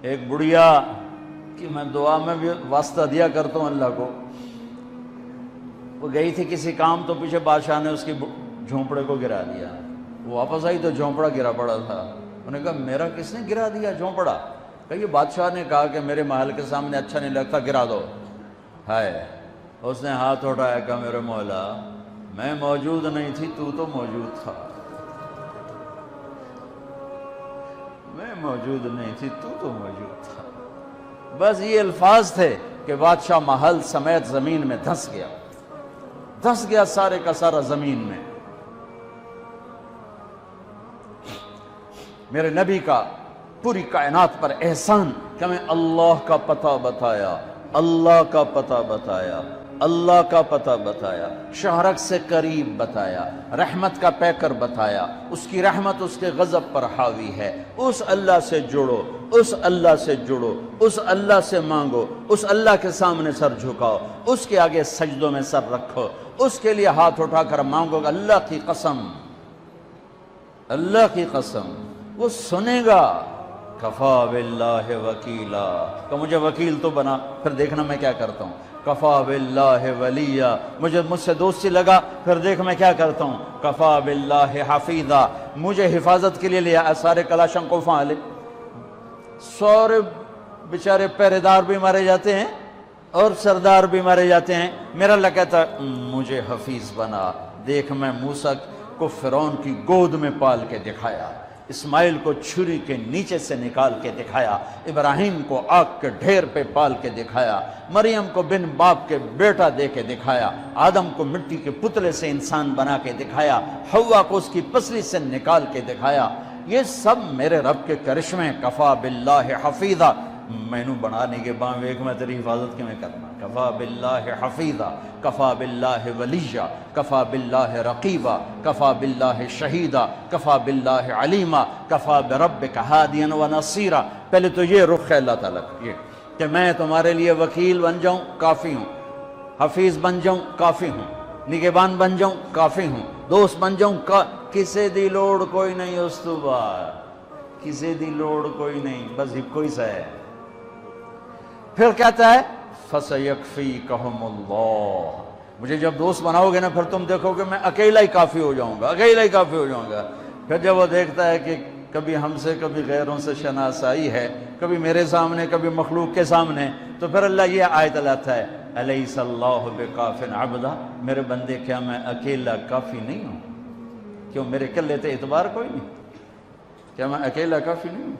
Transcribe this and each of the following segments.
ایک بڑھیا کہ میں دعا میں بھی واسطہ دیا کرتا ہوں اللہ کو، وہ گئی تھی کسی کام، تو پیچھے بادشاہ نے اس کی جھونپڑے کو گرا دیا. وہ واپس آئی تو جھونپڑا گرا پڑا تھا. انہوں نے کہا میرا کس نے گرا دیا جھونپڑا؟ کہ یہ بادشاہ نے کہا کہ میرے محل کے سامنے اچھا نہیں لگتا، گرا دو. ہائے، اس نے ہاتھ اٹھایا، کہا میرے مولا میں موجود نہیں تھی، تو موجود تھا. میں موجود نہیں تھی، تو موجود تھا. بس یہ الفاظ تھے کہ بادشاہ محل سمیت زمین میں دھنس گیا سارے کا سارا زمین میں. میرے نبی کا پوری کائنات پر احسان کہ میں اللہ کا پتہ بتایا، اللہ کا پتہ بتایا، اللہ کا پتہ بتایا، شہرک سے قریب بتایا، رحمت کا پیکر بتایا. اس کی رحمت اس کے غضب پر حاوی ہے. اس اللہ سے جڑو، اس اللہ سے جڑو، اس اللہ سے مانگو، اس اللہ کے سامنے سر جھکاؤ، اس کے آگے سجدوں میں سر رکھو، اس کے لیے ہاتھ اٹھا کر مانگو. اللہ کی قسم، اللہ کی قسم وہ سنے گا. کفا باللہ وکیلا، کہ مجھے وکیل تو بنا، پھر دیکھنا میں کیا کرتا ہوں. کفا باللہ ولیہ، مجھ سے دوستی لگا، پھر دیکھ میں کیا کرتا ہوں. کفا باللہ حفیظا، مجھے حفاظت کے لیے لیا. سارے کلاشن کو فعال، سورے بیچارے پہرے دار بھی مارے جاتے ہیں اور سردار بھی مارے جاتے ہیں. میرا اللہ کہتا مجھے حفیظ بنا. دیکھ میں موسیٰ کو فرعون کی گود میں پال کے دکھایا، اسماعیل کو چھری کے نیچے سے نکال کے دکھایا، ابراہیم کو آگ کے ڈھیر پہ پال کے دکھایا، مریم کو بن باپ کے بیٹا دے کے دکھایا، آدم کو مٹی کے پتلے سے انسان بنا کے دکھایا، حوا کو اس کی پسلی سے نکال کے دکھایا. یہ سب میرے رب کے کرشمے. کفا باللہ حفیظا، مینو بنانے کے بعد ایک میں تیری حفاظت کی میں کرنا. کفا باللہ حفیظا، کفا باللہ ولیہ، کفا باللہ رقیبا، کفا باللہ شہیدا، کفا باللہ علیما، کفا بربک ہادیا و نصیرا. پہلے تو یہ رخ ہے اللہ تعالیٰ کا، یہ کہ میں تمہارے لیے وکیل بن جاؤں کافی ہوں، حفیظ بن جاؤں کافی ہوں، نگہبان بن جاؤں کافی ہوں، دوست بن جاؤں کسے دی لوڑ کوئی نہیں. اس تو بعد کسے دی لوڑ کوئی نہیں، بس ہکو ہی سا ہے. پھر کہتا ہے فَسَيَكْفِيكَهُمُ اللَّهُ، مجھے جب دوست بناؤ گے نا پھر تم دیکھو کہ میں اکیلا ہی کافی ہو جاؤں گا، اکیلا ہی کافی ہو جاؤں گا. پھر جب وہ دیکھتا ہے کہ کبھی ہم سے کبھی غیروں سے شناسائی ہے، کبھی میرے سامنے کبھی مخلوق کے سامنے، تو پھر اللہ یہ آیت لاتا ہے أَلَيْسَ اللَّهُ بِكَافٍ عَبْدًا، میرے بندے کیا میں اکیلا کافی نہیں ہوں؟ کیوں میرے کلے تے اعتبار کوئی نہیں؟ کیا میں اکیلا کافی نہیں ہوں؟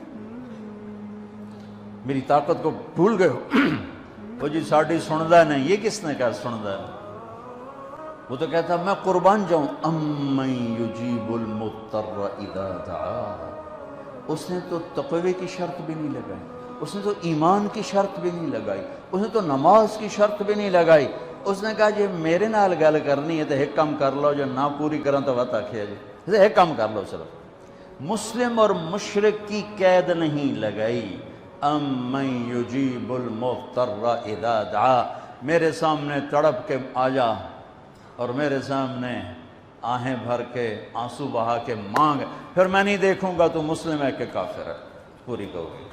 میری طاقت کو بھول گئے ہو؟ وہ جی ساڑھی سندا نہیں، یہ کس نے کہا سندا ہے؟ وہ تو کہتا میں قربان جاؤں. امن یجیب المضطر اذا دعا، اس نے تو تقوی کی شرط بھی نہیں لگائی، اس نے تو ایمان کی شرط بھی نہیں لگائی، اس نے تو نماز کی شرط بھی نہیں لگائی. اس نے کہا جی میرے نال گل کرنی ہے تو ایک کام کر لو، جو نہ پوری کرن تو وقت آکھیا جی ایک کام کر لو. چلو مسلم اور مشرک کی قید نہیں لگائی. امن یجیب المضطر اذا دعا، میرے سامنے تڑپ کے آ جا اور میرے سامنے آہیں بھر کے آنسو بہا کے مانگ، پھر میں نہیں دیکھوں گا تو مسلم ہے کہ کافر ہے. پوری کہو گی.